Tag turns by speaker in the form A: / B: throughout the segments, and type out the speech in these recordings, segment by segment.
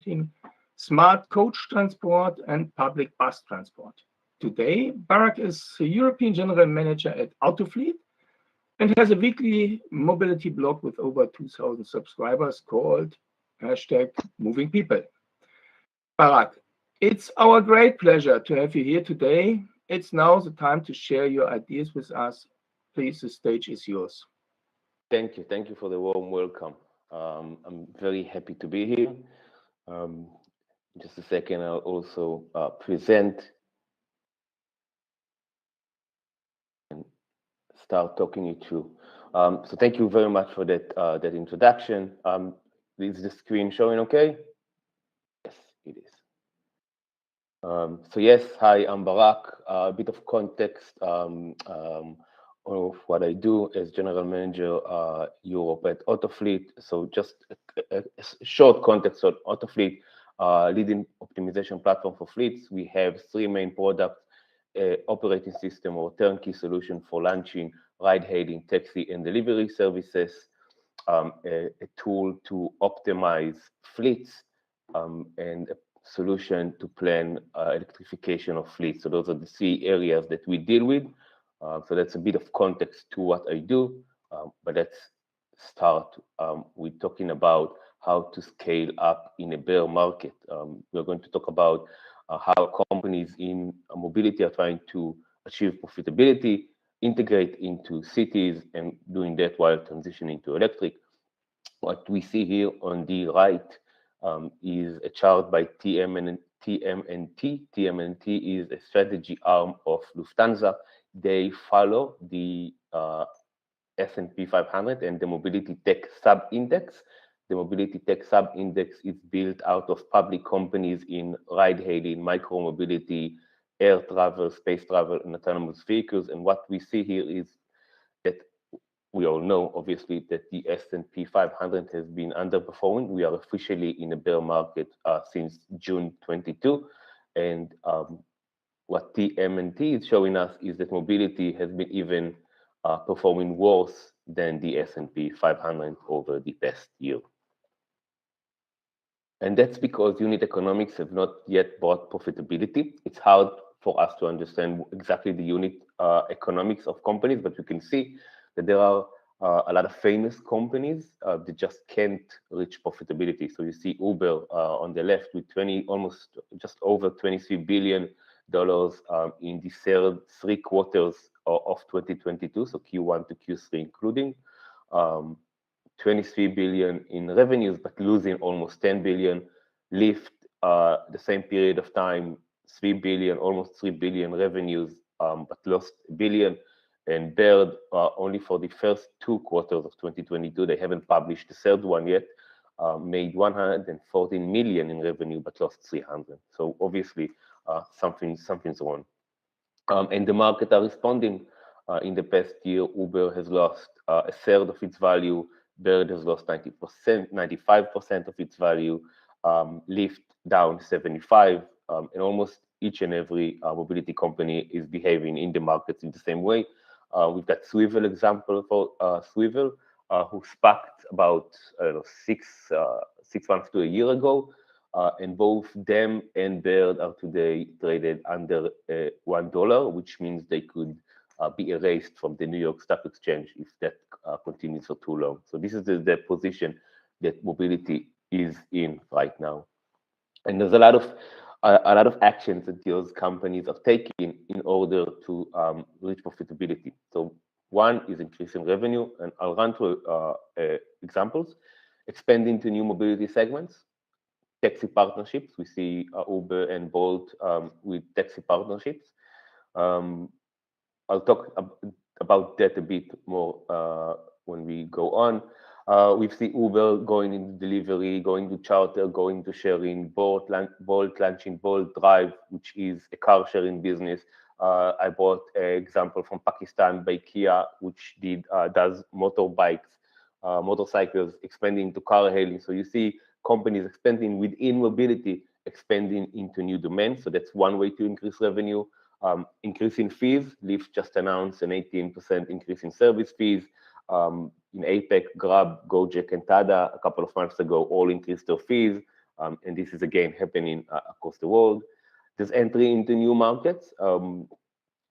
A: marketing, smart coach transport, and public bus transport. Today, Barak is a European general manager at Autofleet and has a weekly mobility blog with over 2,000 subscribers called hashtag Moving People. Barak, it's our great pleasure to have you here today. It's now the time to share your ideas with us. Please, the stage is yours.
B: Thank you. Thank you for the warm welcome. I'm very happy to be here. Um, just a second, I'll also present and start talking you through. So thank you very much for that introduction. Is the screen showing okay? Yes, it is. So yes, hi, I'm Barak. A bit of context of what I do as General Manager Europe at Autofleet. So just a short context on Autofleet, leading optimization platform for fleets. We have three main products: operating system or turnkey solution for launching ride-hailing, taxi, and delivery services, a tool to optimize fleets, and a solution to plan electrification of fleets. So those are the three areas that we deal with. So that's a bit of context to what I do. But let's start with talking about how to scale up in a bear market. We're going to talk about how companies in mobility are trying to achieve profitability, integrate into cities, and doing that while transitioning to electric. What we see here on the right is a chart by TMNT. TMNT is a strategy arm of Lufthansa. They follow the S&P 500 and the Mobility Tech Sub-Index. The Mobility Tech Sub-Index is built out of public companies in ride-hailing, micro-mobility, air travel, space travel, and autonomous vehicles. And what we see here is that we all know, obviously, that the S&P 500 has been underperforming. We are officially in a bear market since June 22. And what TMNT is showing us is that mobility has been even performing worse than the S&P 500 over the past year. And that's because unit economics have not yet brought profitability. It's hard for us to understand exactly the unit economics of companies, but you can see that there are a lot of famous companies that just can't reach profitability. So you see Uber on the left with almost just over $23 billion in the third three quarters of 2022, so Q1 to Q3 including, 23 billion in revenues, but losing almost 10 billion. Lyft, the same period of time, 3 billion, almost 3 billion revenues, but lost a billion. And Bird, only for the first two quarters of 2022, they haven't published the third one yet, made 114 million in revenue, but lost 300. So obviously, something's wrong. And the market are responding. In the past year, Uber has lost a third of its value. Bird has lost 90%, 95% of its value. Lyft down 75%, and almost each and every mobility company is behaving in the markets in the same way. We've got Swvl example for Swvl, who SPACed about 6 months to a year ago. And both them and Bird are today traded under $1, which means they could be erased from the New York Stock Exchange if that continues for too long. So this is the position that mobility is in right now. And there's a lot of actions that those companies are taking in order to reach profitability. So one is increasing revenue, and I'll run through examples. Expanding to new mobility segments. Taxi partnerships. We see Uber and Bolt with taxi partnerships. I'll talk about that a bit more when we go on. We've seen Uber going into delivery, going to charter, going to sharing, Bolt launching Bolt Drive, which is a car sharing business. I brought an example from Pakistan by Kia, which does motorcycles, expanding to car hailing. So you see companies expanding within mobility, expanding into new domains. So that's one way to increase revenue. Increasing fees. Lyft just announced an 18% increase in service fees. In APEC, Grab, Gojek, and Tada a couple of months ago all increased their fees. And this is again happening across the world. There's entry into new markets.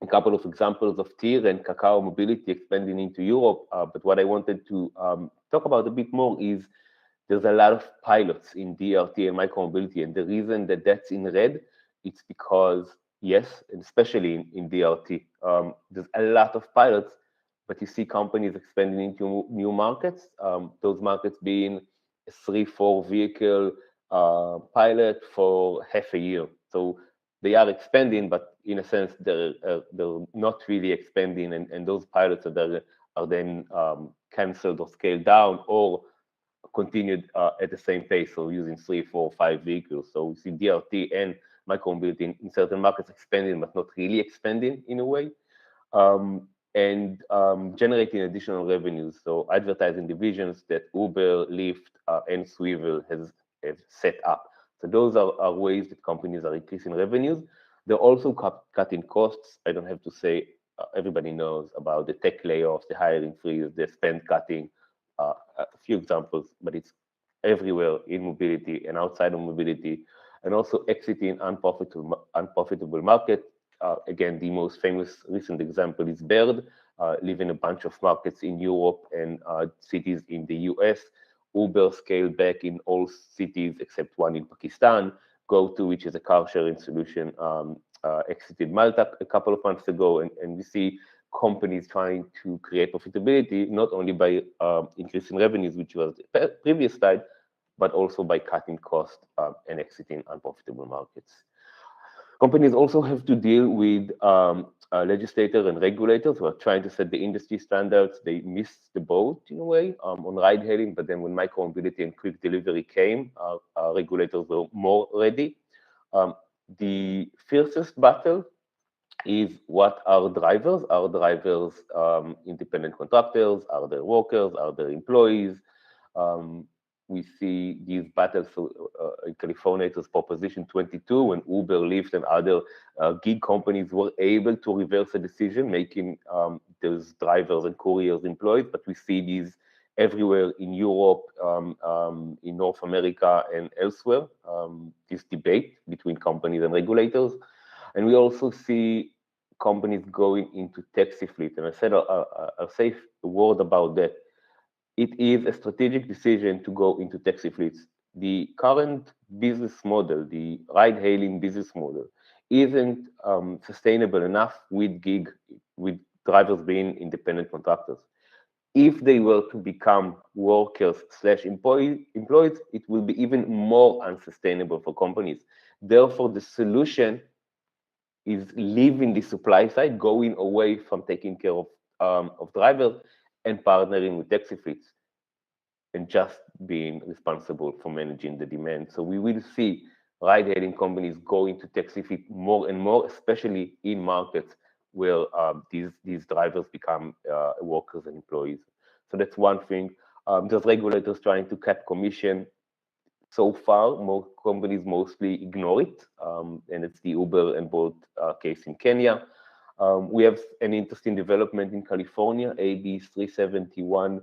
B: A couple of examples of TIR and Kakao Mobility expanding into Europe. But what I wanted to talk about a bit more is there's a lot of pilots in DRT and micromobility. And the reason that that's in red, it's because, yes, and especially in DRT, there's a lot of pilots, but you see companies expanding into new markets, those markets being a 3-4 vehicle pilot for half a year. So they are expanding, but in a sense, they're not really expanding, and those pilots are then canceled or scaled down or continued at the same pace, so using 3, 4, 5 vehicles. So we see DRT and micromobility in certain markets expanding, but not really expanding in a way, and generating additional revenues. So advertising divisions that Uber, Lyft, and Swvl have set up. So those are ways that companies are increasing revenues. They're also cutting costs. I don't have to say, everybody knows about the tech layoffs, the hiring freeze, the spend cutting, a few examples, but it's everywhere in mobility and outside of mobility, and also exiting unprofitable market. Again, the most famous recent example is Bird, leaving a bunch of markets in Europe and cities in the US. Uber scaled back in all cities except one in Pakistan. GoTo, which is a car sharing solution, exited Malta a couple of months ago, and we see companies trying to create profitability, not only by increasing revenues, which was the previous slide, but also by cutting costs and exiting unprofitable markets. Companies also have to deal with legislators and regulators who are trying to set the industry standards. They missed the boat in a way on ride hailing, but then when micromobility and quick delivery came, regulators were more ready. The fiercest battle is what are drivers? Are drivers independent contractors? Are they workers? Are they employees? We see these battles in California. It was Proposition 22 when Uber, Lyft, and other gig companies were able to reverse a decision, making those drivers and couriers employed. But we see these everywhere in Europe, in North America, and elsewhere, this debate between companies and regulators. And we also see companies going into taxi fleet. And I said I'll say a word about that. It is a strategic decision to go into taxi fleets. The current business model, the ride-hailing business model, isn't sustainable enough with drivers being independent contractors. If they were to become workers/employees, it will be even more unsustainable for companies. Therefore, the solution is leaving the supply side, going away from taking care of drivers and partnering with taxi fleets and just being responsible for managing the demand. So we will see ride-hailing companies going to taxi fleet more and more, especially in markets where these drivers become workers and employees. So that's one thing. There's regulators trying to cut commission. So far, more companies mostly ignore it, and it's the Uber and Bolt case in Kenya. We have an interesting development in California. AB 371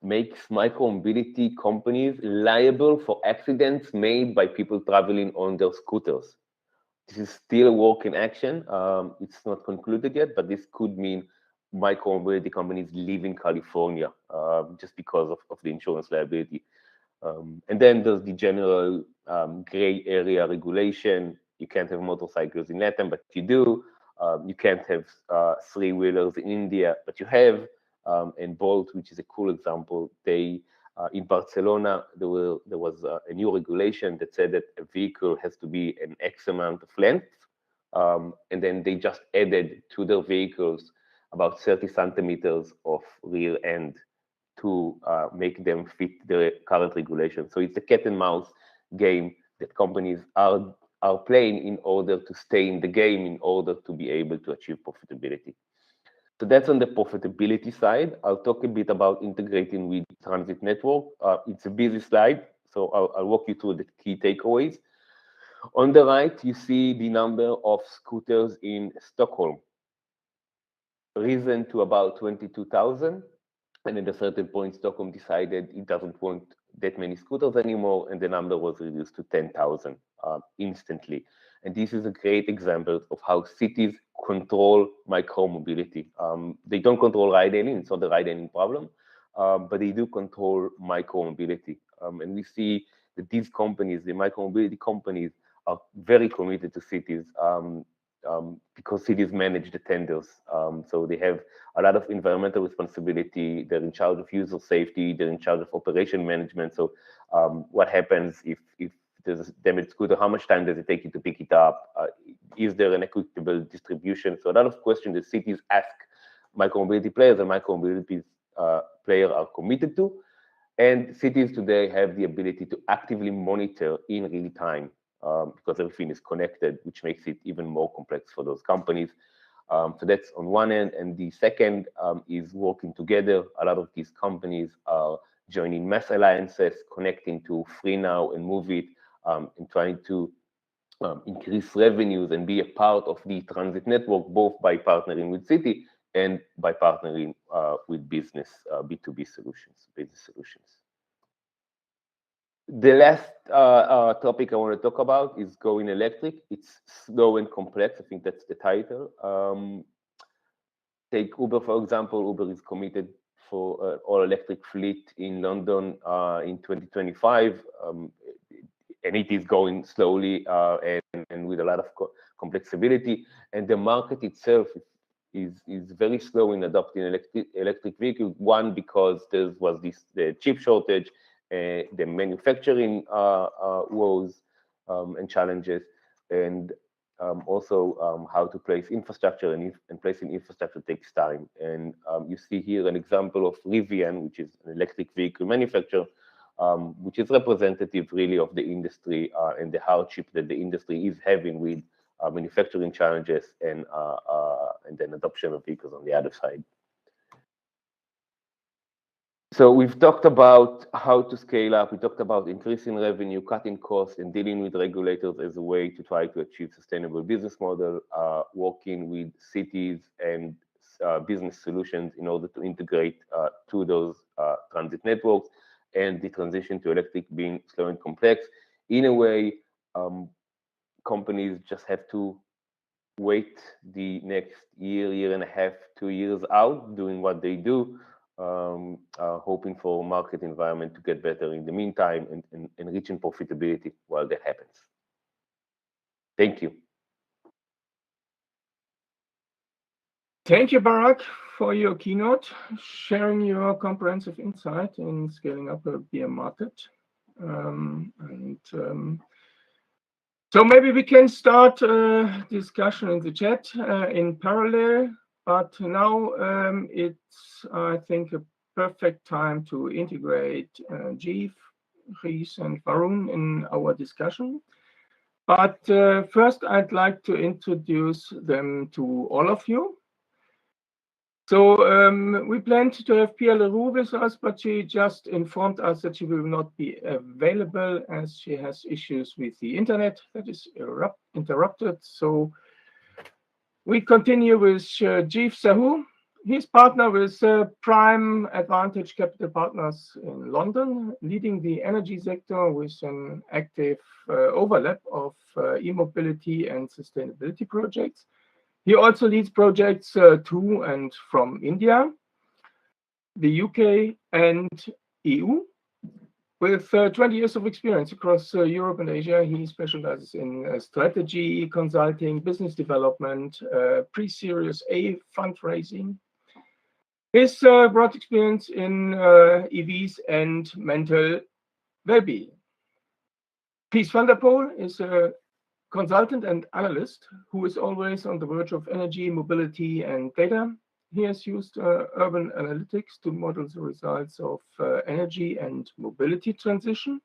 B: makes micromobility companies liable for accidents made by people traveling on their scooters. This is still a work in action. It's not concluded yet, but this could mean micromobility companies leaving California just because of the insurance liability. And then there's the general gray area regulation. You can't have motorcycles in Latin, but you do. You can't have three-wheelers in India, but you have. And Bolt, which is a cool example, they in Barcelona, there was a new regulation that said that a vehicle has to be an X amount of length. And then they just added to their vehicles about 30 centimeters of rear end to make them fit the current regulation. So it's a cat and mouse game that companies are playing in order to stay in the game, in order to be able to achieve profitability. So that's on the profitability side. I'll talk a bit about integrating with transit network. It's a busy slide, so I'll walk you through the key takeaways. On the right, you see the number of scooters in Stockholm, risen to about 22,000. And at a certain point, Stockholm decided it doesn't want that many scooters anymore, and the number was reduced to 10,000 instantly. And this is a great example of how cities control micromobility. They don't control ride-hailing, it's not the ride-hailing problem, but they do control micromobility. And we see that these companies, the micromobility companies, are very committed to cities because cities manage the tenders. So they have a lot of environmental responsibility. They're in charge of user safety. They're in charge of operation management. So what happens if there's a damaged scooter? How much time does it take you to pick it up? Is there an equitable distribution? So a lot of questions that cities ask micromobility players, and micromobility players are committed to. And cities today have the ability to actively monitor in real time because everything is connected, which makes it even more complex for those companies. So that's on one end. And the second is working together. A lot of these companies are joining mass alliances, connecting to FreeNow and Moovit, and trying to increase revenues and be a part of the transit network, both by partnering with city and by partnering with business, B2B solutions, business solutions. The last topic I want to talk about is going electric. It's slow and complex. I think that's the title. Take Uber, for example. Uber is committed for an all-electric fleet in London in 2025. And it is going slowly and with a lot of complexity. And the market itself is very slow in adopting electric vehicles. One, because there was the chip shortage, the manufacturing woes and challenges, and also how to place infrastructure, and placing infrastructure takes time. And you see here an example of Rivian, which is an electric vehicle manufacturer, which is representative really of the industry and the hardship that the industry is having with manufacturing challenges and then adoption of vehicles on the other side. So we've talked about how to scale up. We talked about increasing revenue, cutting costs, and dealing with regulators as a way to try to achieve sustainable business model, working with cities and business solutions in order to integrate to those transit networks, and the transition to electric being slow and complex. In a way, companies just have to wait the next year and a half, 2 years out doing what they do, hoping for market environment to get better in the meantime and reaching profitability while that happens. Thank you.
A: Thank you, Barak, for your keynote, sharing your comprehensive insight in scaling up a beer market. So maybe we can start a discussion in the chat in parallel, but now it's, I think, a perfect time to integrate Jeev, Chris, and Varun in our discussion. But first, I'd like to introduce them to all of you. So we planned to have Pia Leroux with us, but she just informed us that she will not be available as she has issues with the internet that is interrupted. So we continue with Jeev Sahu. He's partner with Prime Advantage Capital Partners in London, leading the energy sector with an active overlap of e-mobility and sustainability projects. He also leads projects to and from India, the UK, and EU. With 20 years of experience across Europe and Asia, he specializes in strategy, consulting, business development, pre-Series A fundraising. His broad experience in EVs and mental well-being. Pies van der Poel is a consultant and analyst who is always on the verge of energy, mobility, and data. He has used urban analytics to model the results of energy and mobility transition.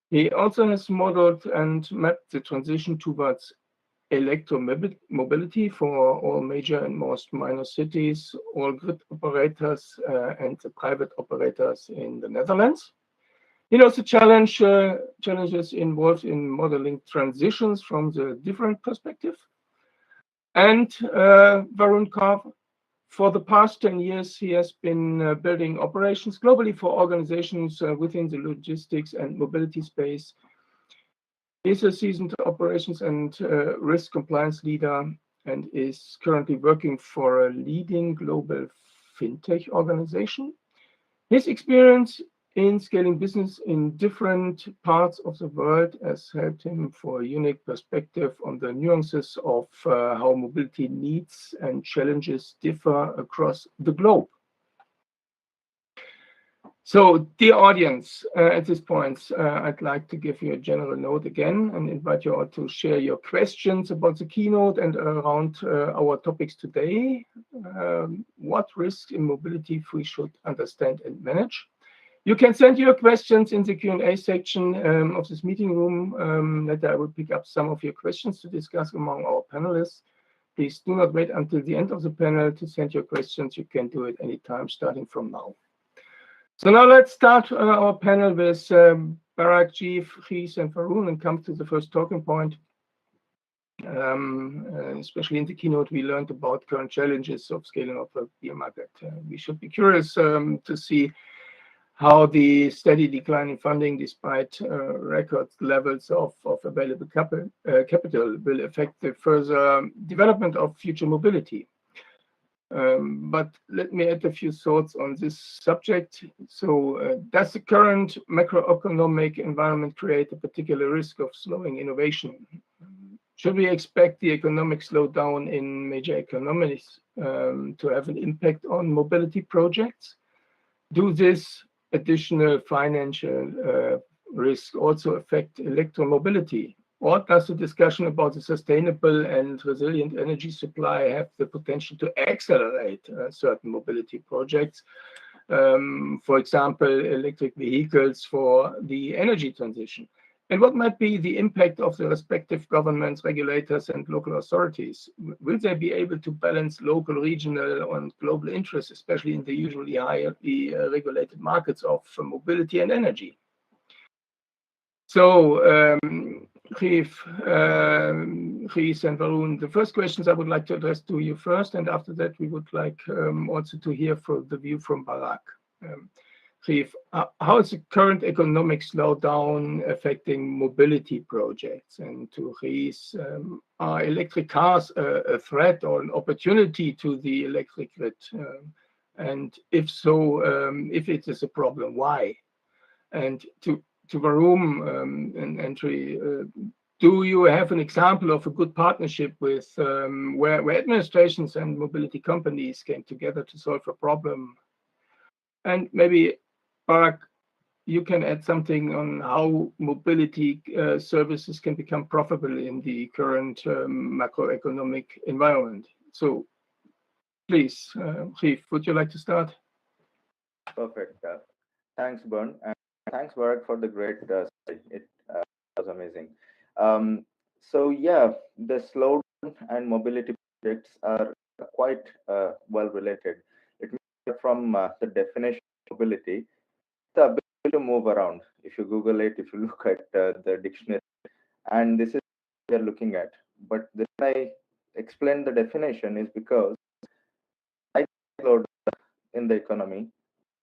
A: He also has modeled and mapped the transition towards electromobility for all major and most minor cities, all grid operators, and the private operators in the Netherlands. He knows the challenges involved in modeling transitions from the different perspective. And Varun Kaur For the past 10 years, he has been building operations globally for organizations within the logistics and mobility space. He's a seasoned operations and risk compliance leader and is currently working for a leading global fintech organization. His experience in scaling business in different parts of the world has helped him for a unique perspective on the nuances of how mobility needs and challenges differ across the globe. So, dear audience, at this point, I'd like to give you a general note again and invite you all to share your questions about the keynote and around our topics today. What risks in mobility we should understand and manage? You can send your questions in the Q&A section of this meeting room. Later, I will pick up some of your questions to discuss among our panelists. Please do not wait until the end of the panel to send your questions. You can do it anytime starting from now. So now let's start our panel with Barak, Jeev, Gijs, and Varun and come to the first talking point. Especially in the keynote, we learned about current challenges of scaling up the beer market. We should be curious to see how the steady decline in funding, despite record levels of available capital, will affect the further development of future mobility. But let me add a few thoughts on this subject. So, does the current macroeconomic environment create a particular risk of slowing innovation? Should we expect the economic slowdown in major economies to have an impact on mobility projects? Do this additional financial risk also affect electromobility? Or does the discussion about the sustainable and resilient energy supply have the potential to accelerate certain mobility projects? For example, electric vehicles for the energy transition. And what might be the impact of the respective governments, regulators, and local authorities? Will they be able to balance local, regional, and global interests, especially in the usually highly regulated markets of mobility and energy? So, Gijs and Varun, the first questions I would like to address to you first, and after that we would like also to hear from the view from Barak. Gijs, how is the current economic slowdown affecting mobility projects? And to Gijs, are electric cars a threat or an opportunity to the electric grid? And if so, if it is a problem, why? And to Varun and Entry, do you have an example of a good partnership with where administrations and mobility companies came together to solve a problem? And maybe, Barak, you can add something on how mobility services can become profitable in the current macroeconomic environment. So, please, Gijs, would you like to start?
C: Perfect. Thanks, Bernd. And thanks, Barak, for the great study. It was amazing. So, yeah, the slowdown and mobility projects are quite well related. It means from the definition of mobility, the ability to move around. If you Google it, if you look at the dictionary, and this is what we are looking at. But the reason I explained the definition is because like slowdown in the economy,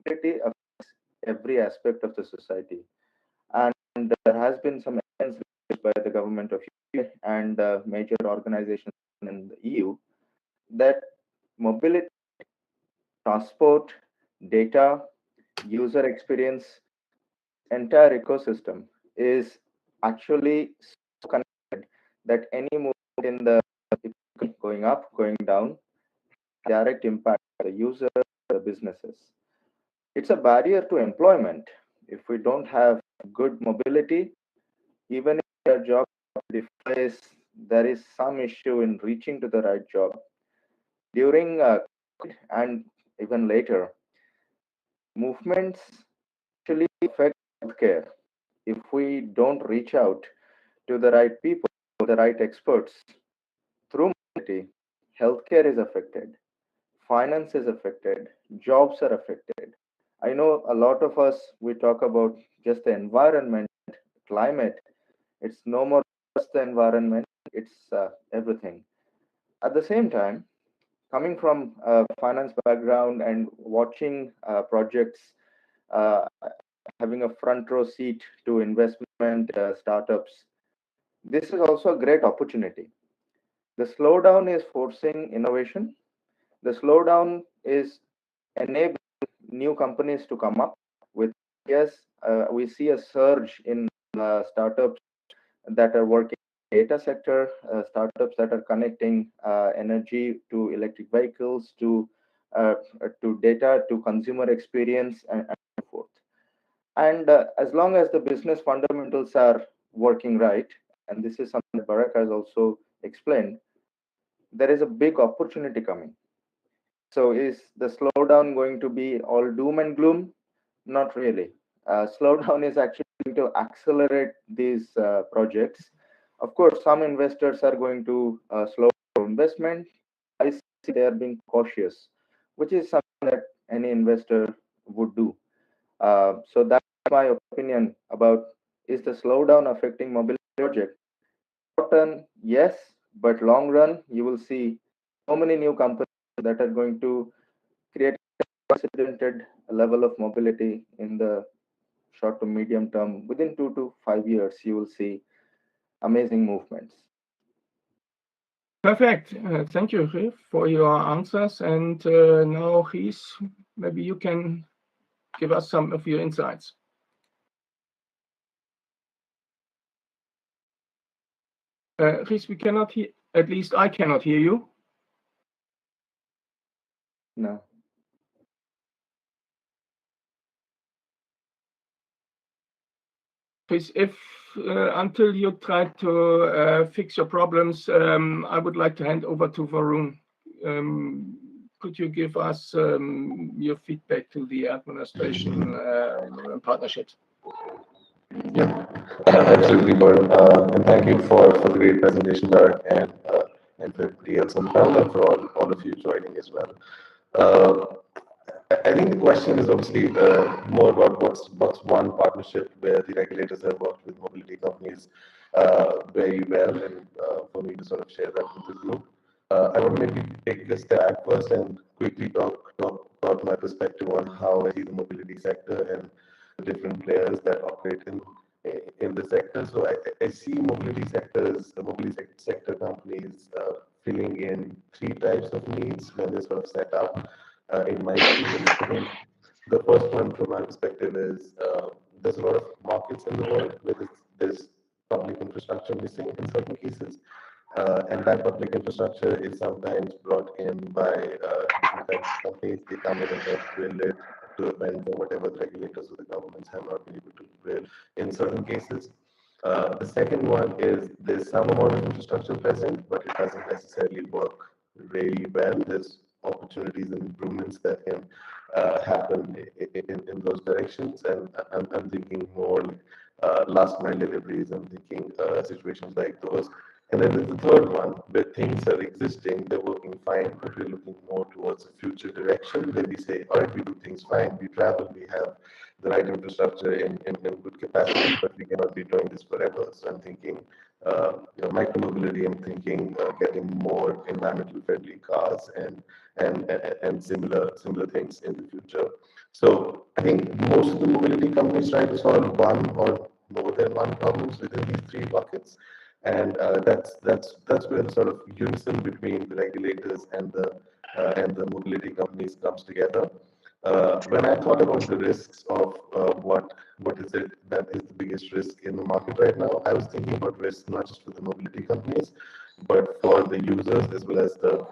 C: mobility affects every aspect of the society. And there has been some evidence by the government of UK and major organizations in the EU that mobility, transport, data, user experience, entire ecosystem is actually so connected that any movement in the going up, going down, direct impact on the user, the businesses. It's a barrier to employment. If we don't have good mobility, even if your job defies, there is some issue in reaching to the right job. During COVID and even later, movements actually affect healthcare. If we don't reach out to the right people, the right experts through mobility, healthcare is affected, finance is affected, jobs are affected. I know a lot of us, we talk about just the environment, climate. It's no more just the environment, it's everything. At the same time, coming from a finance background and watching projects, uh, having a front row seat to investment startups, this is also a great opportunity. The slowdown is forcing innovation. The slowdown is enabling new companies to come up with. Yes, we see a surge in startups that are working in the data sector, startups that are connecting energy to electric vehicles, to data, to consumer experience, and so forth. And as long as the business fundamentals are working right, and this is something that Barak has also explained, there is a big opportunity coming. So is the slowdown going to be all doom and gloom? Not really. Slowdown is actually going to accelerate these projects. Of course, some investors are going to slow down investment. I see they are being cautious, which is something that any investor would do. So that's my opinion about, is the slowdown affecting mobility project? Short run, yes, but long run, you will see so many new companies that are going to create unprecedented level of mobility in the short to medium term. Within 2 to 5 years, you will see amazing movements.
A: Perfect. Thank you, Riff, for your answers. And now, Riz, maybe you can give us some of your insights. Riz, we cannot hear, at least I cannot hear you.
C: No.
A: Riz, if until you try to fix your problems, I would like to hand over to Varun. Could you give us your feedback to the administration partnerships?
D: Yeah, absolutely, Gordon. And thank you for the great presentation, Barak, and for everybody else on the panel, and for all of you joining as well. I think the question is obviously more about what's one partnership where the regulators have worked with mobility companies very well, and for me to sort of share that with the group. I would maybe take a step back first and quickly talk about my perspective on how I see the mobility sector and the different players that operate in the sector. So I see mobility sector companies filling in three types of needs when they're sort of set up. In my experience, the first one from my perspective is there's a lot of markets in the world where there's public infrastructure missing in certain cases. And that public infrastructure is sometimes brought in by different types of companies. They come in and help build it to a bend for whatever the regulators or the governments have not been able to build in certain cases. The second one is there's some amount of infrastructure present, but it doesn't necessarily work really well. There's opportunities and improvements that can happen in those directions. And I'm thinking more like last mile deliveries. I'm thinking situations like those. And then there's the third one, where things are existing, they're working fine, but we're looking more towards a future direction where we say, all right, we do things fine, we travel, we have the right infrastructure in good capacity, but we cannot be doing this forever. So I'm thinking, micromobility, I'm thinking getting more environmental friendly cars and similar things in the future. So I think most of the mobility companies try to solve one or more than one problems within these three buckets. And that's where the sort of unison between the regulators and the mobility companies comes together. When I thought about the risks of what is it that is the biggest risk in the market right now, I was thinking about risks not just for the mobility companies, but for the users as well as the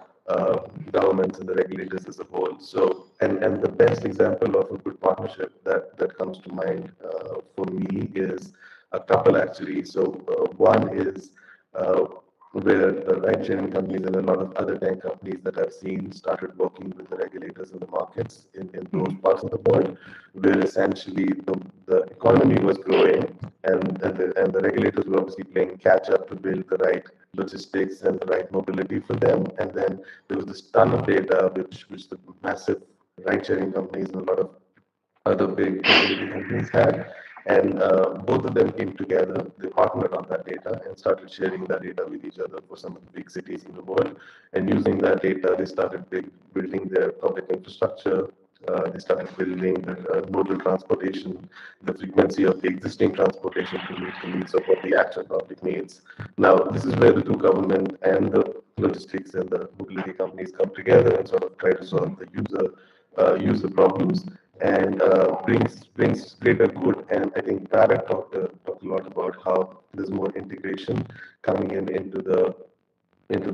D: governments and the regulators as a whole. So, and the best example of a good partnership that comes to mind for me is a couple actually. So one is where the ride-sharing companies and a lot of other tech companies that I've seen started working with the regulators in the markets in those parts of the world, where essentially the economy was growing and the regulators were obviously playing catch up to build the right logistics and the right mobility for them. And then there was this ton of data which the massive ride-sharing companies and a lot of other big mobility companies had. And both of them came together, they partnered on that data and started sharing that data with each other for some of the big cities in the world. And using that data, they started building their public infrastructure. They started building the modal transportation, the frequency of the existing transportation to meet the needs of what the actual public needs. Now, this is where the two government and the logistics and the mobility companies come together and sort of try to solve the user problems and brings greater good. And I think Barrett talked a lot about how there's more integration coming into the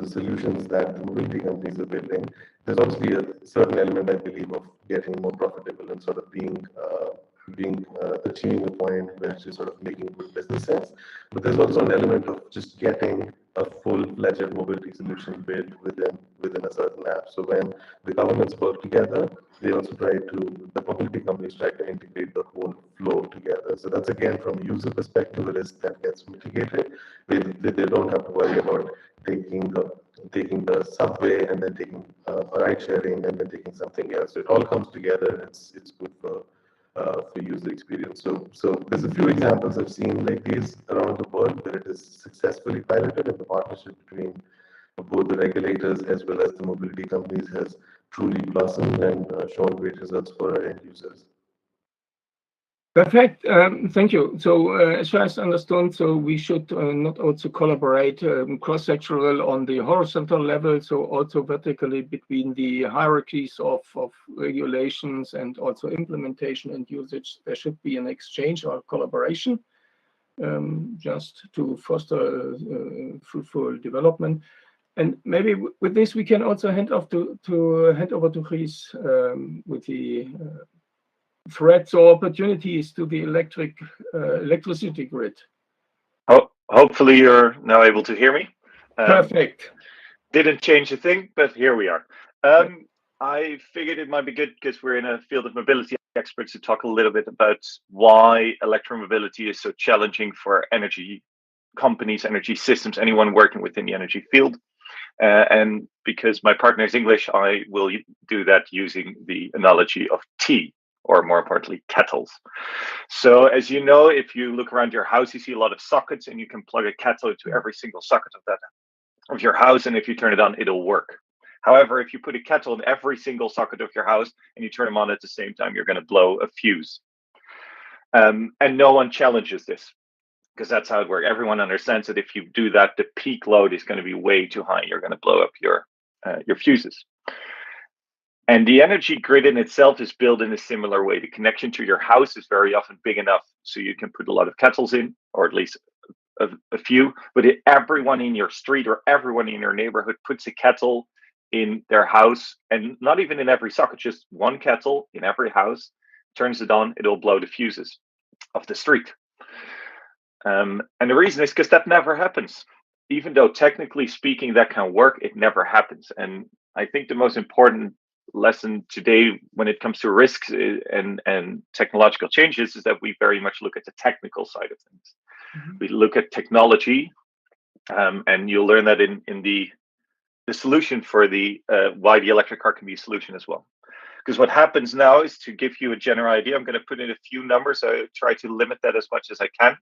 D: solutions that the mobility companies are building. There's obviously a certain element, I believe, of getting more profitable and sort of achieving a point where it's sort of making good business sense. But there's also an element of just getting a full-fledged mobility solution built within a certain app. So when the governments work together, the mobility companies try to integrate the whole flow together. So that's again, from a user perspective, a risk that gets mitigated. They don't have to worry about taking the subway and then taking ride sharing and then taking something else. So it all comes together. It's good for user experience. So there's a few examples I've seen like these around the world where it is successfully piloted, and the partnership between both the regulators as well as the mobility companies has truly blossomed and shown great results for our end users.
A: Perfect. Thank you. So as far as I understand, so we should not also collaborate cross-sectoral on the horizontal level, so also vertically between the hierarchies of regulations and also implementation and usage. There should be an exchange or collaboration just to foster fruitful development. And maybe with this, we can also hand over to Chris with the threats or opportunities to the electricity grid.
E: Oh, hopefully you're now able to hear me.
A: Perfect.
E: Didn't change a thing, but here we are. I figured it might be good because we're in a field of mobility experts to talk a little bit about why electromobility is so challenging for energy companies, energy systems, anyone working within the energy field. And because my partner is English, I will do that using the analogy of tea, or more importantly, kettles. So as you know, if you look around your house, you see a lot of sockets, and you can plug a kettle into every single socket of your house, and if you turn it on, it'll work. However, if you put a kettle in every single socket of your house and you turn them on at the same time, you're going to blow a fuse. And no one challenges this, because that's how it works. Everyone understands that if you do that, the peak load is going to be way too high. You're going to blow up your fuses. And the energy grid in itself is built in a similar way. The connection to your house is very often big enough so you can put a lot of kettles in, or at least a few. But if everyone in your street or everyone in your neighborhood puts a kettle in their house, and not even in every socket, just one kettle in every house, turns it on, it'll blow the fuses of the street. And the reason is because that never happens. Even though technically speaking that can work, it never happens. And I think the most important lesson today when it comes to risks and technological changes is that we very much look at the technical side of things. Mm-hmm. We look at technology, and you'll learn that in the solution for the why the electric car can be a solution as well. Because what happens now is, to give you a general idea, I'm going to put in a few numbers. I try to limit that as much as I can.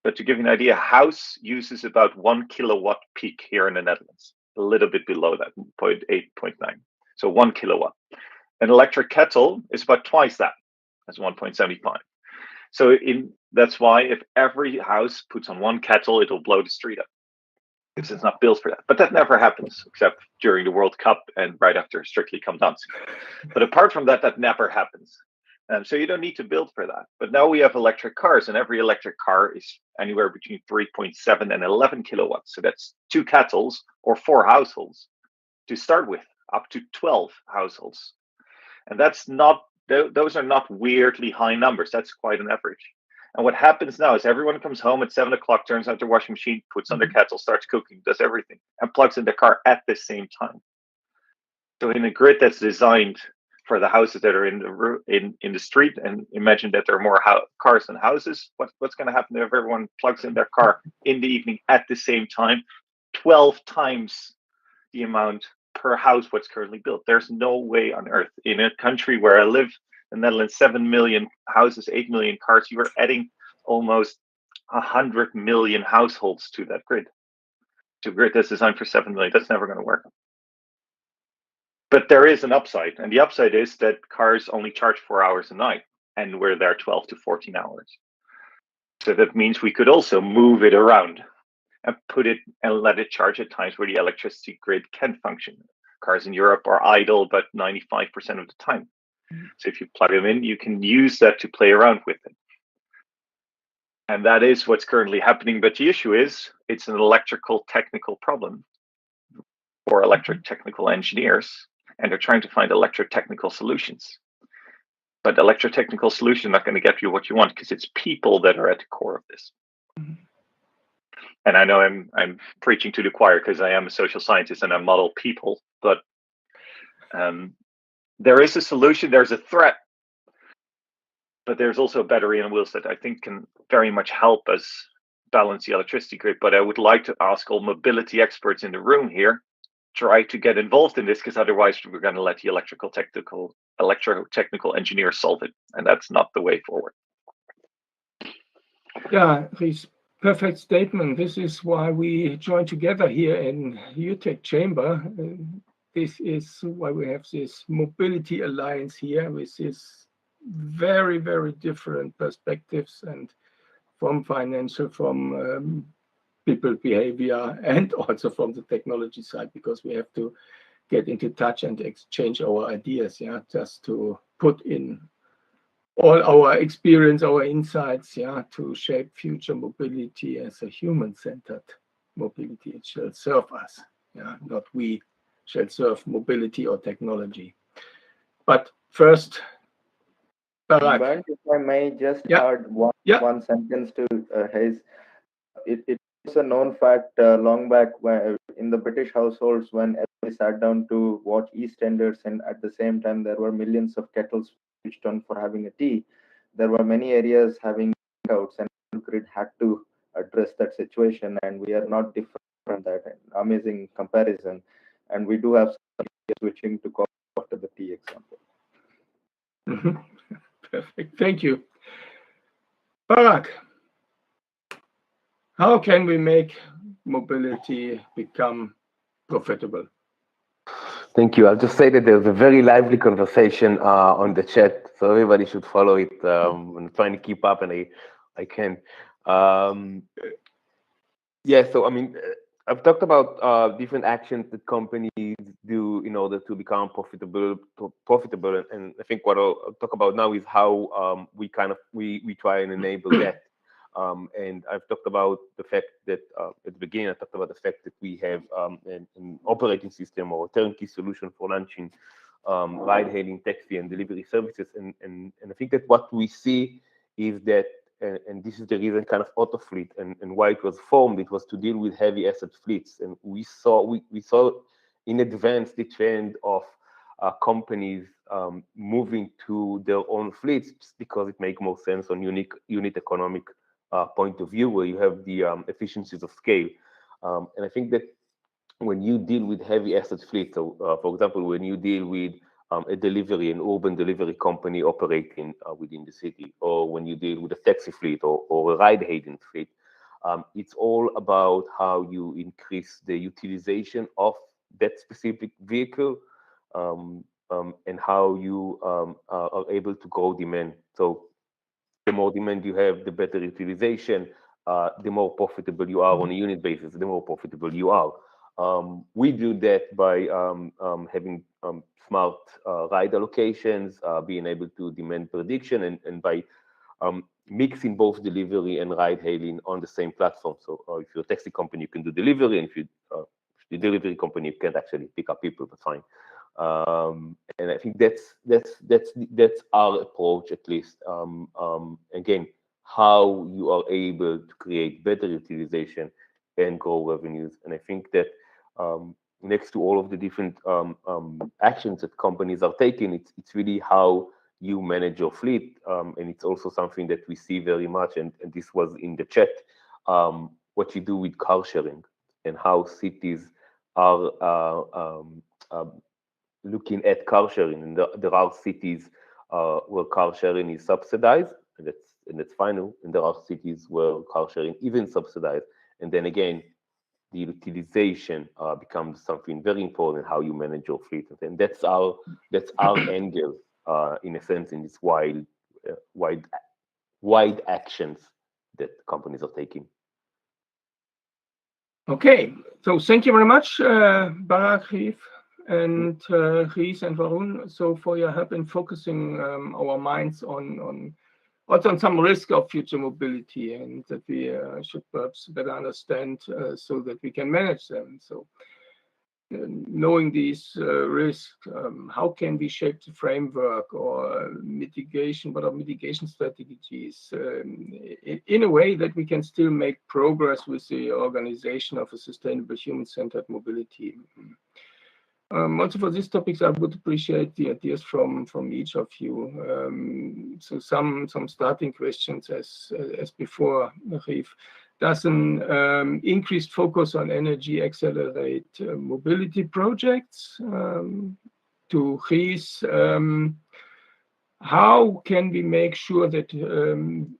E: But to give you an idea, a house uses about 1 kilowatt peak here in the Netherlands, a little bit below that, 0.8, 0.9. So 1 kilowatt. An electric kettle is about twice that, that's 1.75. So that's why if every house puts on one kettle, it'll blow the street up, because it's not built for that. But that never happens, except during the World Cup and right after Strictly Come Dancing. But apart from that, that never happens. So you don't need to build for that. But now we have electric cars, and every electric car is anywhere between 3.7 and 11 kilowatts. So that's 2 kettles or 4 households to start with, up to 12 households. And those are not weirdly high numbers. That's quite an average. And what happens now is everyone comes home at 7 o'clock, turns on their washing machine, puts on their kettle, starts cooking, does everything, and plugs in their car at the same time. So in a grid that's designed for the houses that are in the street, and imagine that there are more cars than houses, what's going to happen if everyone plugs in their car in the evening at the same time? 12 times the amount per house what's currently built. There's no way on earth, in a country where I live, the Netherlands, 7 million houses, 8 million cars. You are adding almost 100 million households to that grid. To a grid that's designed for 7 million. That's never going to work. But there is an upside, and the upside is that cars only charge 4 hours a night, and we're there 12 to 14 hours. So that means we could also move it around and put it and let it charge at times where the electricity grid can function. Cars in Europe are idle, but 95% of the time. So if you plug them in, you can use that to play around with it. And that is what's currently happening. But the issue is it's an electrical technical problem for electric technical engineers, and they're trying to find electrotechnical solutions. But electrotechnical solutions are not going to get you what you want, because it's people that are at the core of this. And I know I'm preaching to the choir because I am a social scientist and I model people, but there is a solution, there's a threat, but there's also a battery and wheels that I think can very much help us balance the electricity grid. But I would like to ask all mobility experts in the room here, try to get involved in this, because otherwise we're going to let the electrotechnical engineers solve it, and that's not the way forward.
A: Yeah, Ries, perfect statement. This is why we join together here in UTech Chamber. This is why we have this mobility alliance here with this very, very different perspectives, and from financial, from people behavior, and also from the technology side, because we have to get into touch and exchange our ideas, yeah, just to put in all our experience, our insights, yeah, to shape future mobility as a human-centered mobility. It shall serve us, yeah, not we shall serve mobility or technology. But first, Barak.
C: Bernd, if I may just add one sentence to his. It is a known fact long back when, in the British households, when everybody sat down to watch EastEnders, and at the same time there were millions of kettles switched on for having a tea. There were many areas having outs, and the grid had to address that situation, and we are not different from that. Amazing comparison, and we do have switching to coffee after the tea example.
A: Perfect, thank you. Barak, how can we make mobility become profitable?
B: Thank you. I'll just say that there's a very lively conversation on the chat, so everybody should follow it. I'm trying to keep up, and I can. Yeah, so I mean, I've talked about different actions that companies do in order to become profitable, and I think what I'll talk about now is how we try and enable that. And I've talked about the fact that at the beginning, I talked about the fact that we have an operating system or a turnkey solution for launching ride-hailing, taxi, and delivery services. And I think that what we see is that, and this is the reason kind of Autofleet and why it was formed, it was to deal with heavy asset fleets. And we saw in advance the trend of companies moving to their own fleets, because it makes more sense on unit economic point of view, where you have the efficiencies of scale. And I think that when you deal with heavy asset fleets, so for example, when you deal with an urban delivery company operating within the city, or when you deal with a taxi fleet or a ride-hailing fleet, it's all about how you increase the utilization of that specific vehicle, and how you are able to grow demand. So the more demand you have, the better utilization, the more profitable you are on a unit basis, the more profitable you are. We do that by having smart ride allocations, being able to demand prediction, and by mixing both delivery and ride hailing on the same platform. So if you're a taxi company, you can do delivery, and if you're the delivery company, you can't actually pick up people, but fine. And I think that's our approach, at least. Again, how you are able to create better utilization and grow revenues. And I think that next to all of the different actions that companies are taking, it's really how you manage your fleet. And it's also something that we see very much, and this was in the chat, what you do with car sharing, and how cities are looking at car sharing. And there are cities where car sharing is subsidized, and that's fine. And there are cities where car sharing isn't subsidized, and then again, the utilization becomes something very important. How you manage your fleet, and that's our angle, in a sense, in this wide actions that companies are taking.
A: Okay, so thank you very much, Barak, Rief, and Riz and Varun, so for your help in focusing our minds on also on some risk of future mobility, and that we should perhaps better understand so that we can manage them. So knowing these risks, how can we shape the framework or mitigation, what are mitigation strategies in a way that we can still make progress with the organization of a sustainable human-centered mobility? Also for these topics, I would appreciate the ideas from each of you. So some starting questions as before, Rief. Does an increased focus on energy accelerate mobility projects? To Riz, how can we make sure that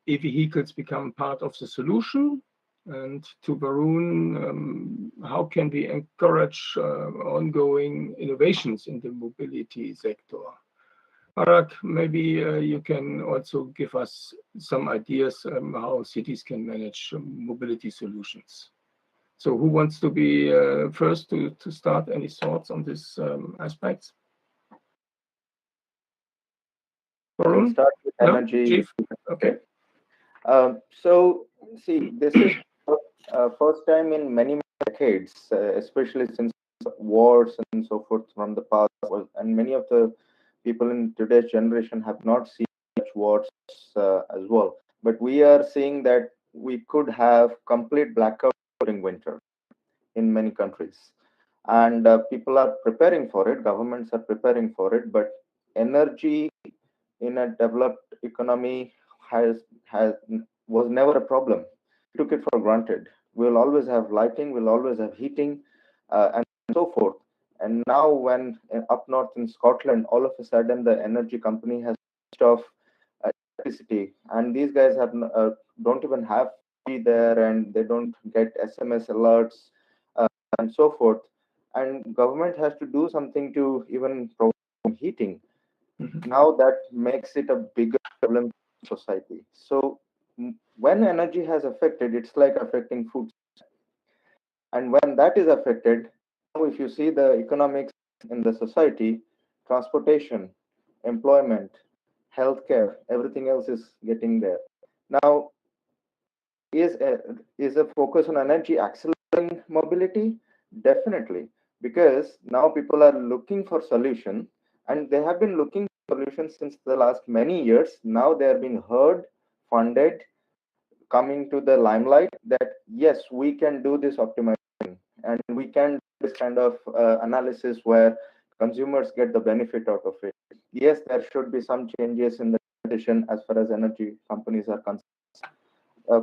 A: e-vehicles become part of the solution? And to Varun, how can we encourage ongoing innovations in the mobility sector? Barak, maybe you can also give us some ideas how cities can manage mobility solutions. So who wants to be first to start? Any thoughts on these aspects?
C: Varun? Start with energy.
A: No? Okay.
C: So see, this is first time in many decades, especially since wars and so forth from the past, and many of the people in today's generation have not seen such wars as well. But we are seeing that we could have complete blackout during winter in many countries, and people are preparing for it. Governments are preparing for it, but energy in a developed economy was never a problem. We took it for granted. We'll always have lighting, we'll always have heating, and so forth. And now, when up north in Scotland, all of a sudden the energy company has switched off electricity, and these guys have don't even have there, and they don't get SMS alerts and so forth. And government has to do something to even provide heating. Now that makes it a bigger problem in society. So when energy has affected, it's like affecting food. And when that is affected, now if you see the economics in the society, transportation, employment, healthcare, everything else is getting there. Now, is a focus on energy accelerating mobility? Definitely, because now people are looking for solution, and they have been looking for solutions since the last many years. Now they are being heard, funded, coming to the limelight that yes, we can do this optimization, and we can do this kind of analysis where consumers get the benefit out of it. Yes, there should be some changes in the decision as far as energy companies are concerned.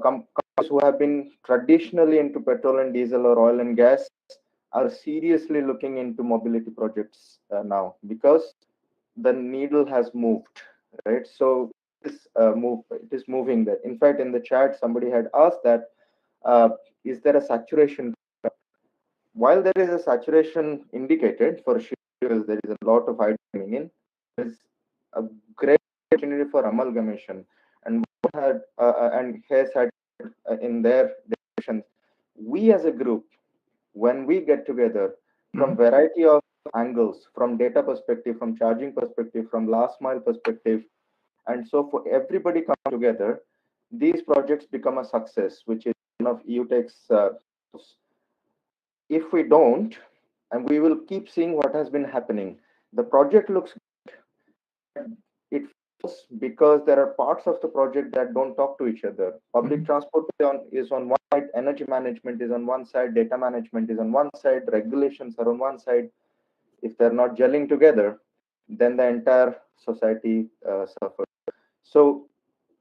C: Companies who have been traditionally into petrol and diesel or oil and gas are seriously looking into mobility projects now, because the needle has moved, right? So it is moving there. In fact, in the chat, somebody had asked that, is there a saturation? While there is a saturation indicated for sure, because there is a lot of idea coming in, there is a great opportunity for amalgamation, and has had in their definitions. We as a group, when we get together from variety of angles, from data perspective, from charging perspective, from last mile perspective, and so for everybody come together, these projects become a success, which is one of EUTech's. If we don't, and we will keep seeing what has been happening, the project looks good. It fails because there are parts of the project that don't talk to each other. Public transport is on one side, energy management is on one side, data management is on one side, regulations are on one side. If they're not gelling together, then the entire society suffers. So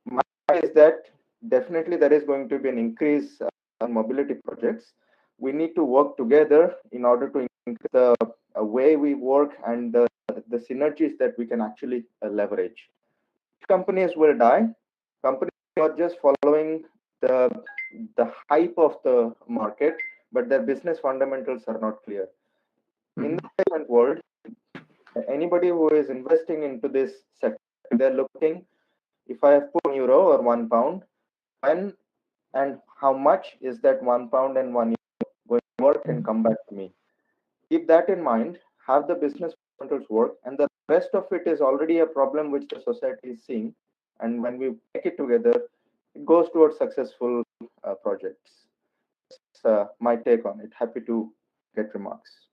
C: my idea is that definitely there is going to be an increase on mobility projects. We need to work together in order to increase the way we work and the synergies that we can actually leverage. companies will die. Companies are just following the hype of the market, but their business fundamentals are not clear. In the investment world, anybody who is investing into this sector, they're looking, if I have put €1 or £1, when and how much is that £1 and €1 going to work and come back to me? Keep that in mind, have the business fundamentals work, and the rest of it is already a problem which the society is seeing. And when we take it together, it goes towards successful projects. That's my take on it. Happy to get remarks.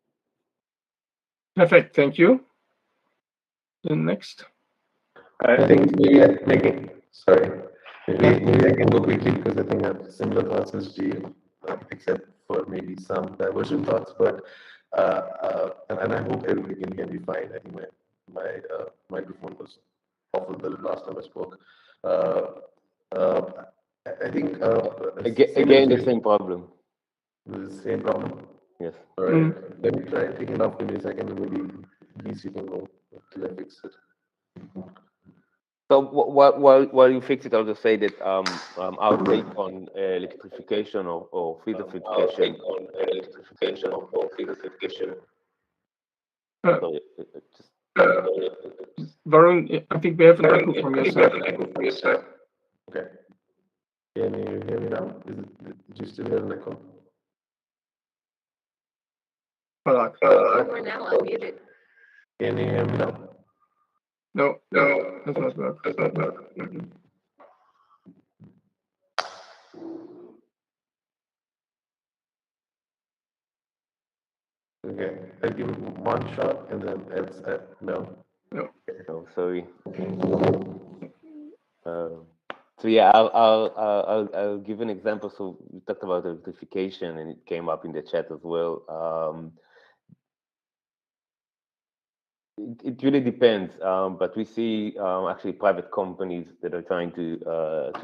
A: Perfect. Thank you. The next.
D: I think maybe I can go quickly because I think I have similar thoughts as G, except for maybe some divergent thoughts. But and I hope everybody can hear me fine. I think my microphone was awful the last time I spoke. I think
B: again the same problem.
D: The same problem.
B: Yes.
D: All right. Let me try taking it off. Give me a second. Maybe these you can go till I fix it.
B: So while you fix it, I'll just say that our take on electrification or fluidification. Sorry,
A: Varun, I think we have an echo from your side.
D: Okay. Can you hear me now? Do you still hear an echo?
A: We're
F: now unmuted.
D: Can you hear me now?
A: No, does not work.
D: Okay, I'll give it one shot and then it's no.
B: Oh, sorry. So yeah, I'll give an example. So we talked about electrification, and it came up in the chat as well. It really depends, but we see actually private companies that are trying to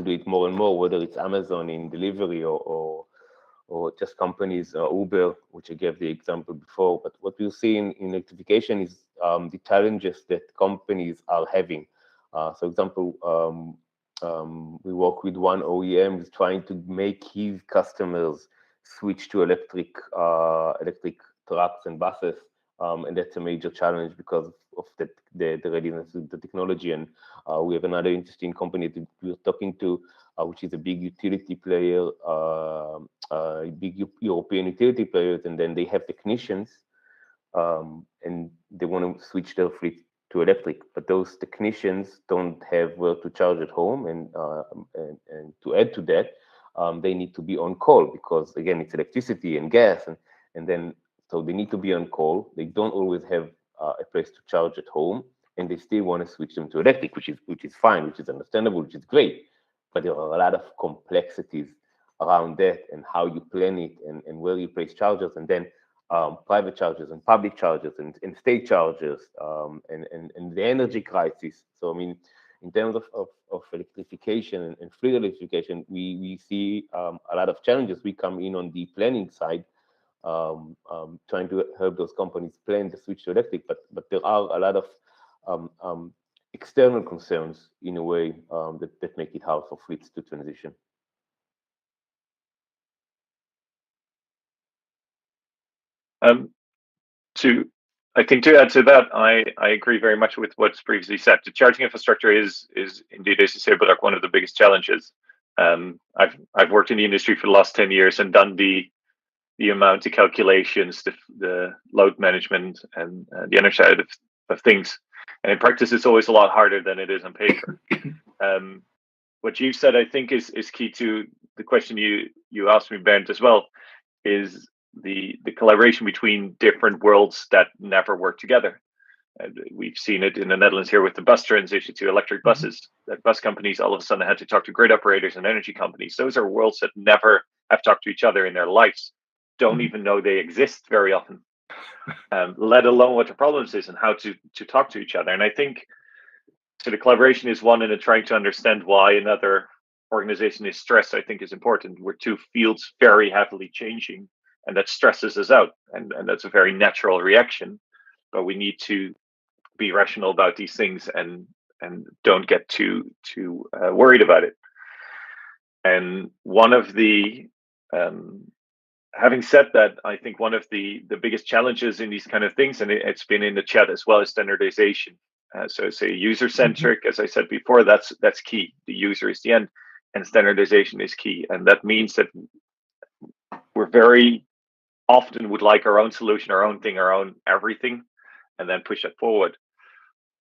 B: do it more and more, whether it's Amazon in delivery or just companies, Uber, which I gave the example before. But what we'll see in electrification is the challenges that companies are having. For example, we work with one OEM who's trying to make his customers switch to electric trucks and buses. And that's a major challenge because of the readiness of the technology. And we have another interesting company that we're talking to, which is a big utility player, big European utility players, and then they have technicians, and they want to switch their fleet to electric, but those technicians don't have where to charge at home, and to add to that, they need to be on call because again it's electricity and gas, and then so they need to be on call. They don't always have a place to charge at home, and they still want to switch them to electric, which is fine, which is understandable, which is great. But there are a lot of complexities around that and how you plan it and where you place chargers, and then private chargers and public chargers and state chargers, and the energy crisis. So I mean, in terms of electrification and fleet electrification, we see a lot of challenges. We come in on the planning side, trying to help those companies plan the switch to electric, but there are a lot of external concerns in a way that make it hard for fleets to transition.
E: I think to add to that, I agree very much with what's previously said. The charging infrastructure is indeed, as you say, but one of the biggest challenges. I've worked in the industry for the last 10 years and done the amount of calculations, the load management, and the energy side of things. And in practice, it's always a lot harder than it is on paper. What you said, I think, is key to the question you asked me, Bernd, as well, is the collaboration between different worlds that never work together. We've seen it in the Netherlands here with the bus transition to electric buses, that bus companies all of a sudden had to talk to grid operators and energy companies. Those are worlds that never have talked to each other in their lives, don't even know they exist very often, let alone what the problems is and how to talk to each other. And I think so the collaboration is one, and trying to understand why another organization is stressed, I think, is important. We're two fields very heavily changing, and that stresses us out, and that's a very natural reaction. But we need to be rational about these things and and don't get too worried about it. And one of the having said that, I think one of the biggest challenges in these kind of things, and it's been in the chat as well, is standardization. So say user-centric, as I said before, that's key. The user is the end, and standardization is key. And that means that we're very often would like our own solution, our own thing, our own everything, and then push it forward.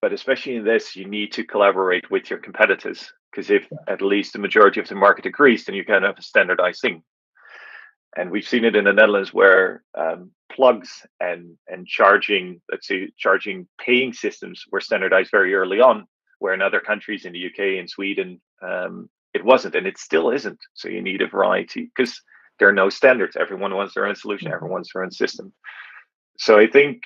E: But especially in this, you need to collaborate with your competitors, because if at least the majority of the market agrees, then you can have a standardized thing. And we've seen it in the Netherlands where plugs and charging, let's say charging paying systems were standardized very early on, where in other countries, in the UK and Sweden, it wasn't, and it still isn't. So you need a variety because there are no standards. Everyone wants their own solution. Everyone wants their own system. So I think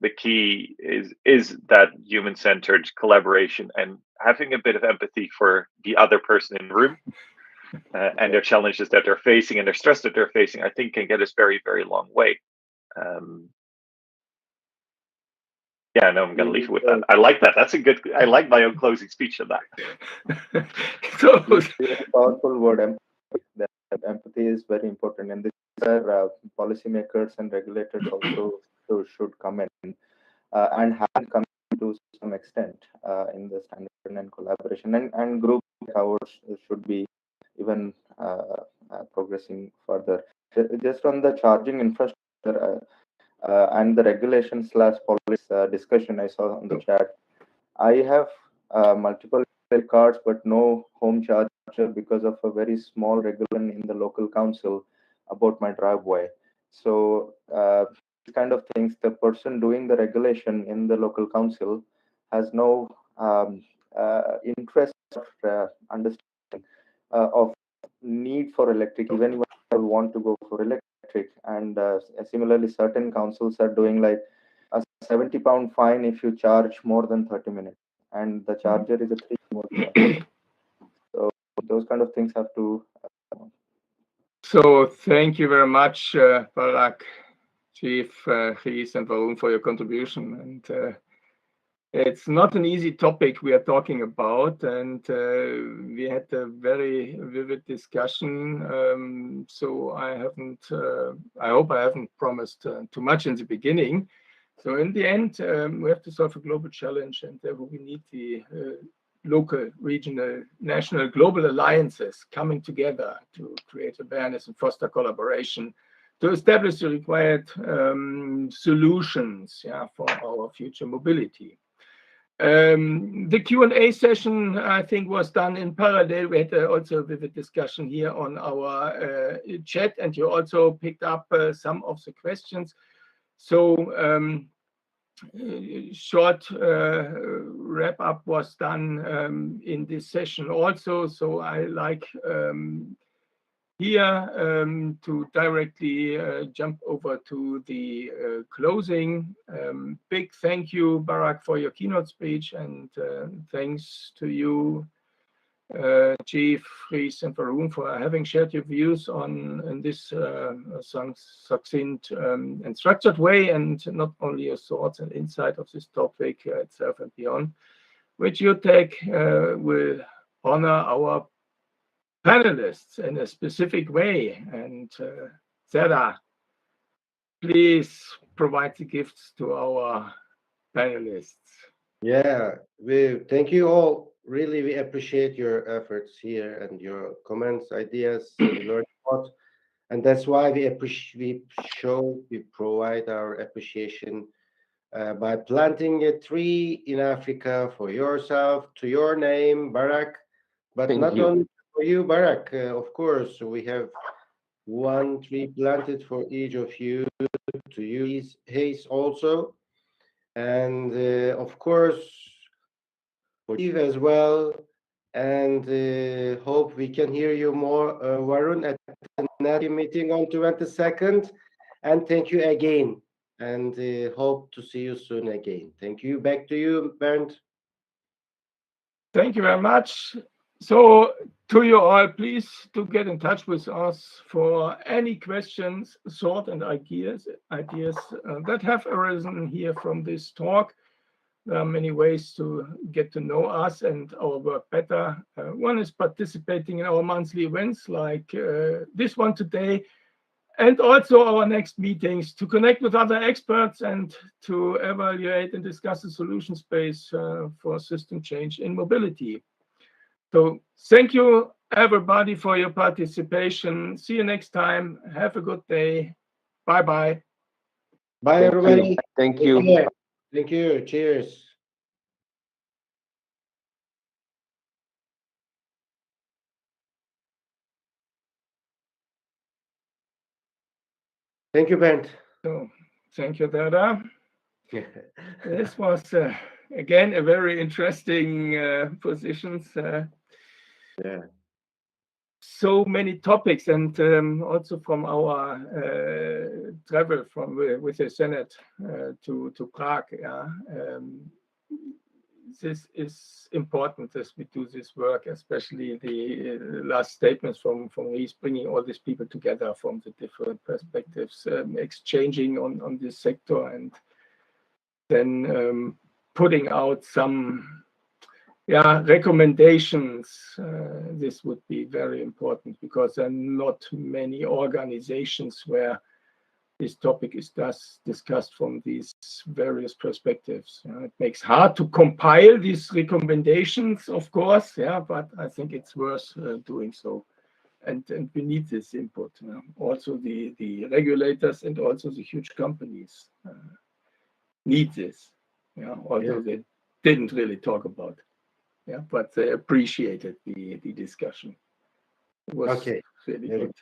E: the key is that human-centered collaboration and having a bit of empathy for the other person in the room. And their challenges that they're facing and their stress that they're facing, I think can get us very, very long way. Yeah, no, I'm going to leave it with that. I like that. That's a good, I like my own closing speech on that.
A: So,
C: powerful word, empathy. That empathy is very important. And this is where policymakers and regulators also should come in and have come to some extent in the standard and collaboration. And groups like ours should be even progressing further. Just on the charging infrastructure and the regulation / policy discussion I saw on the chat, I have multiple cards but no home charger because of a very small regulation in the local council about my driveway. So these kind of things, the person doing the regulation in the local council has no interest or understanding of need for electric, even when people want to go for electric. And similarly, certain councils are doing like a £70 fine if you charge more than 30 minutes, and the charger is a 3 mode. So those kind of things have to.
A: So thank you very much, Barak, Chief, Gijs, and Varun for your contribution. And it's not an easy topic we are talking about, and we had a very vivid discussion. So I hope I haven't promised too much in the beginning. So in the end, we have to solve a global challenge, and therefore we need the local, regional, national, global alliances coming together to create awareness and foster collaboration to establish the required solutions, for our future mobility. The Q&A session, I think, was done in parallel. We had also a vivid discussion here on our chat, and you also picked up some of the questions. So short wrap up was done in this session also. So I like here to directly jump over to the closing. Big thank you, Barak, for your keynote speech, and thanks to you, Chief, Gijs, and Varun for having shared your views in this succinct and structured way, and not only your thoughts and insight of this topic itself and beyond, which you take will honor our panelists in a specific way. And Sarah, please provide the gifts to our panelists.
F: Yeah, we thank you all. Really, we appreciate your efforts here and your comments, ideas, we learned a lot. And that's why we provide our appreciation by planting a tree in Africa for yourself, to your name, Barak. But not only for you, Barak, of course, we have one tree planted for each of you, to you, Gijs, also. And of course, for Steve as well. And hope we can hear you more, Varun, at the NATI meeting on 22nd. And thank you again. And hope to see you soon again. Thank you. Back to you, Bernd.
A: Thank you very much. So to you all, please do get in touch with us for any questions, thoughts, and ideas that have arisen here from this talk. There are many ways to get to know us and our work better. One is participating in our monthly events like this one today, and also our next meetings to connect with other experts and to evaluate and discuss the solution space for system change in mobility. So thank you everybody for your participation. See you next time. Have a good day. Bye-bye.
F: Bye, everybody.
B: Thank you.
F: Yeah. Thank you. Cheers. Thank you, Bernd.
A: So thank you, Dada. This was again a very interesting positions.
F: Yeah.
A: So many topics, and also from our travel from with the Senate to Prague. Yeah, this is important as we do this work, especially the last statements from Ries, bringing all these people together from the different perspectives, exchanging on this sector, and then putting out some recommendations. This would be very important because there are not many organizations where this topic is discussed from these various perspectives. It makes hard to compile these recommendations, of course, but I think it's worth doing so. And we need this input. Also the regulators and also the huge companies need this. Although they didn't really talk about it. But they appreciated the discussion. It was really good.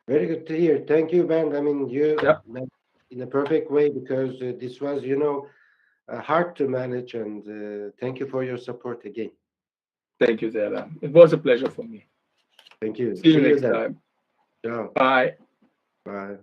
F: Very good to hear. Thank you, Bernd. I mean, you in a perfect way because this was, hard to manage, and thank you for your support again.
A: Thank you, Zera. It was a pleasure for me.
F: Thank you.
A: See you next time.
F: Ciao.
A: Bye.
F: Bye.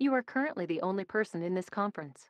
G: You are currently the only person in this conference.